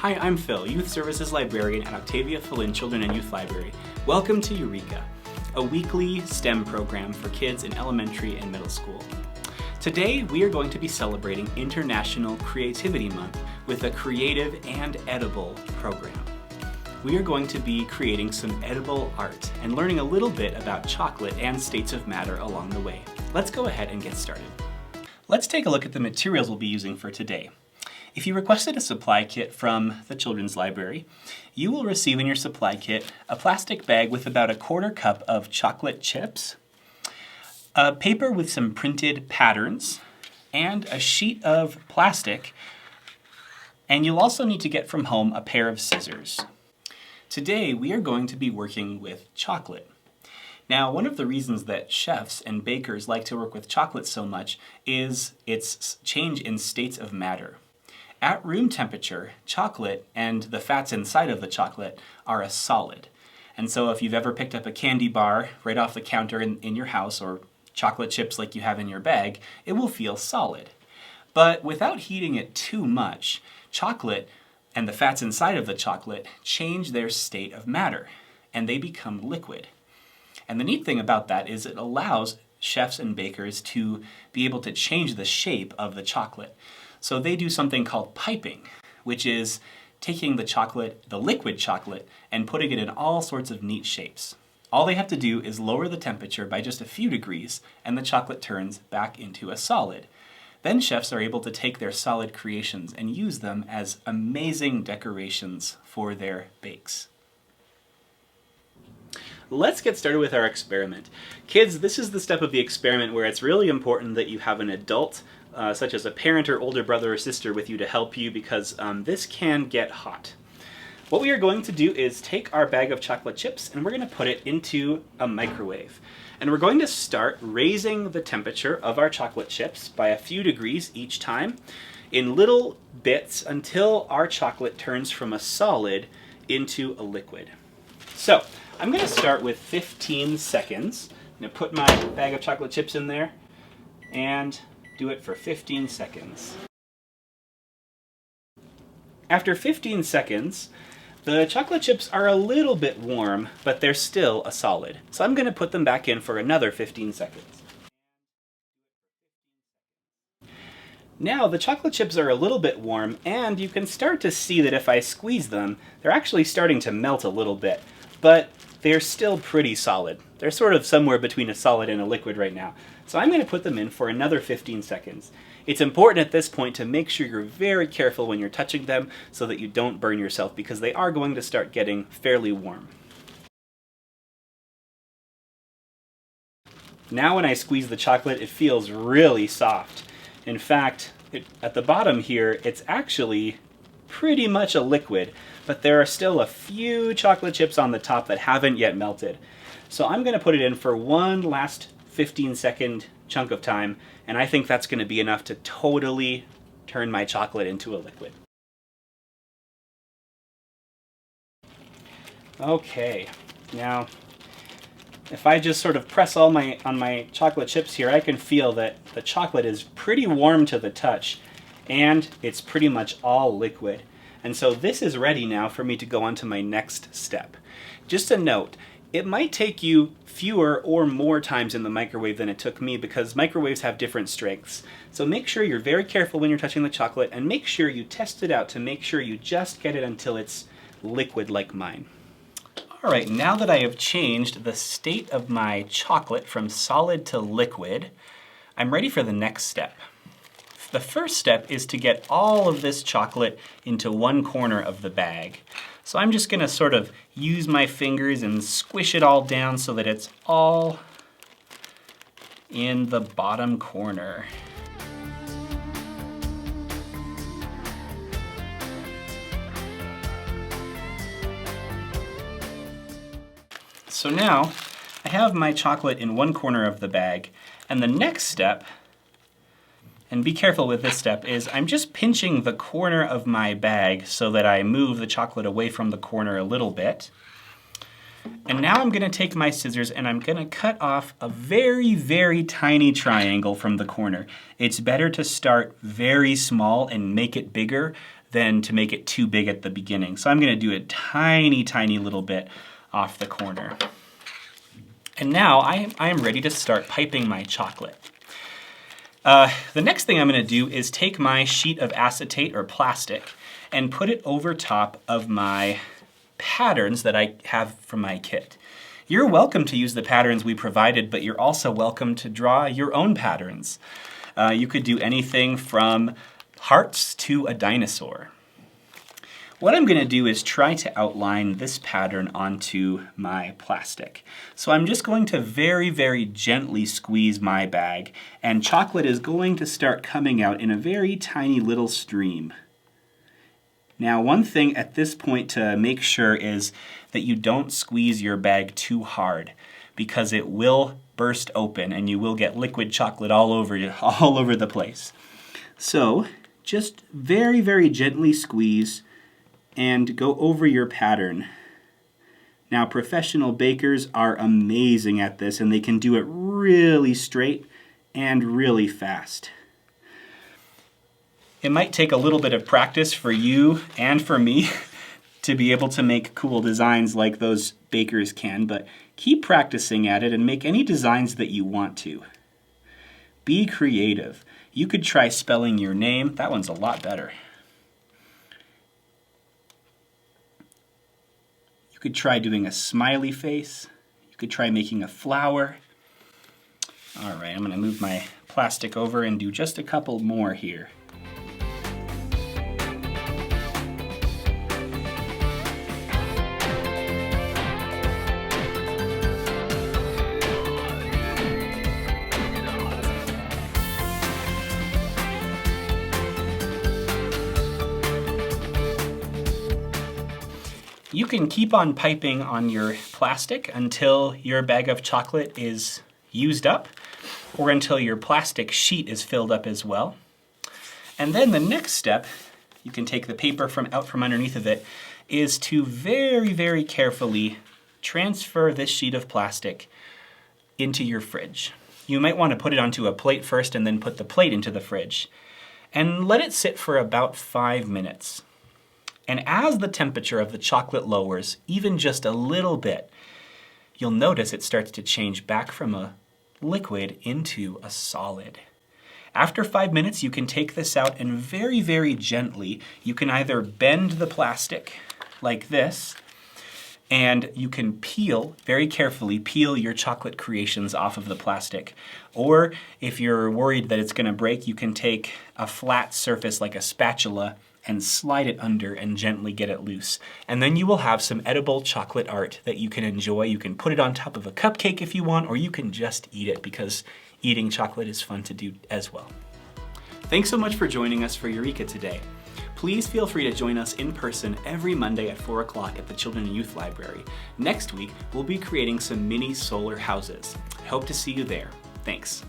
Hi, I'm Phil, Youth Services Librarian at Octavia Flynn Children and Youth Library. Welcome to Eureka, a weekly STEM program for kids in elementary and middle school. Today, we are going to be celebrating International Creativity Month with a creative and edible program. We are going to be creating some edible art and learning a little bit about chocolate and states of matter along the way. Let's go ahead and get started. Let's take a look at the materials we'll be using for today. If you requested a supply kit from the Children's Library, you will receive in your supply kit a plastic bag with about a 1/4 cup of chocolate chips, a paper with some printed patterns, and a sheet of plastic, and you'll also need to get from home a pair of scissors. Today we are going to be working with chocolate. Now, one of the reasons that chefs and bakers like to work with chocolate so much is its change in states of matter. At room temperature, chocolate and the fats inside of the chocolate are a solid. And so if you've ever picked up a candy bar right off the counter in your house, or chocolate chips like you have in your bag, it will feel solid. But without heating it too much, chocolate and the fats inside of the chocolate change their state of matter, and they become liquid. And the neat thing about that is it allows chefs and bakers to be able to change the shape of the chocolate. So they do something called piping, which is taking the chocolate, the liquid chocolate, and putting it in all sorts of neat shapes. All they have to do is lower the temperature by just a few degrees, and the chocolate turns back into a solid. Then chefs are able to take their solid creations and use them as amazing decorations for their bakes. Let's get started with our experiment. Kids, this is the step of the experiment where it's really important that you have an adult, such as a parent or older brother or sister, with you to help you, because this can get hot. What we are going to do is take our bag of chocolate chips and we're going to put it into a microwave. And we're going to start raising the temperature of our chocolate chips by a few degrees each time in little bits until our chocolate turns from a solid into a liquid. So I'm going to start with 15 seconds. I'm going to put my bag of chocolate chips in there and do it for 15 seconds. After 15 seconds, the chocolate chips are a little bit warm, but they're still a solid. So I'm going to put them back in for another 15 seconds. Now the chocolate chips are a little bit warm, and you can start to see that if I squeeze them, they're actually starting to melt a little bit, but they're still pretty solid. They're sort of somewhere between a solid and a liquid right now. So I'm going to put them in for another 15 seconds. It's important at this point to make sure you're very careful when you're touching them so that you don't burn yourself, because they are going to start getting fairly warm. Now when I squeeze the chocolate, it feels really soft. In fact, at the bottom here, it's actually pretty much a liquid, but there are still a few chocolate chips on the top that haven't yet melted. So I'm going to put it in for one last 15-second chunk of time, and I think that's going to be enough to totally turn my chocolate into a liquid. Okay, now if I just sort of press on my chocolate chips here, I can feel that the chocolate is pretty warm to the touch, and it's pretty much all liquid. And so this is ready now for me to go on to my next step. Just a note, it might take you fewer or more times in the microwave than it took me, because microwaves have different strengths. So make sure you're very careful when you're touching the chocolate, and make sure you test it out to make sure you just get it until it's liquid like mine. All right, now that I have changed the state of my chocolate from solid to liquid, I'm ready for the next step. The first step is to get all of this chocolate into one corner of the bag. So I'm just going to sort of use my fingers and squish it all down so that it's all in the bottom corner. So now I have my chocolate in one corner of the bag, and the next step, and be careful with this step, is I'm just pinching the corner of my bag so that I move the chocolate away from the corner a little bit. And now I'm going to take my scissors and I'm going to cut off a very, very tiny triangle from the corner. It's better to start very small and make it bigger than to make it too big at the beginning. So I'm going to do a tiny, tiny little bit off the corner. And now I am ready to start piping my chocolate. The next thing I'm going to do is take my sheet of acetate or plastic and put it over top of my patterns that I have from my kit. You're welcome to use the patterns we provided, but you're also welcome to draw your own patterns. You could do anything from hearts to a dinosaur. What I'm going to do is try to outline this pattern onto my plastic. So I'm just going to very, very gently squeeze my bag, and chocolate is going to start coming out in a very tiny little stream. Now, one thing at this point to make sure is that you don't squeeze your bag too hard, because it will burst open and you will get liquid chocolate all over the place. So just very, very gently squeeze and go over your pattern. Now, professional bakers are amazing at this, and they can do it really straight and really fast. It might take a little bit of practice for you and for me to be able to make cool designs like those bakers can, but keep practicing at it and make any designs that you want to. Be creative. You could try spelling your name. That one's a lot better. You could try doing a smiley face. You could try making a flower. All right, I'm going to move my plastic over and do just a couple more here. You can keep on piping on your plastic until your bag of chocolate is used up, or until your plastic sheet is filled up as well. And then the next step, you can take the paper out from underneath of it, is to very, very carefully transfer this sheet of plastic into your fridge. You might want to put it onto a plate first and then put the plate into the fridge. And let it sit for about 5 minutes. And as the temperature of the chocolate lowers, even just a little bit, you'll notice it starts to change back from a liquid into a solid. After 5 minutes, you can take this out and very, very gently, you can either bend the plastic like this, and you can very carefully peel your chocolate creations off of the plastic. Or if you're worried that it's going to break, you can take a flat surface like a spatula and slide it under and gently get it loose. And then you will have some edible chocolate art that you can enjoy. You can put it on top of a cupcake if you want, or you can just eat it, because eating chocolate is fun to do as well. Thanks so much for joining us for Eureka today. Please feel free to join us in person every Monday at 4 o'clock at the Children and Youth Library. Next week, we'll be creating some mini solar houses. I hope to see you there. Thanks.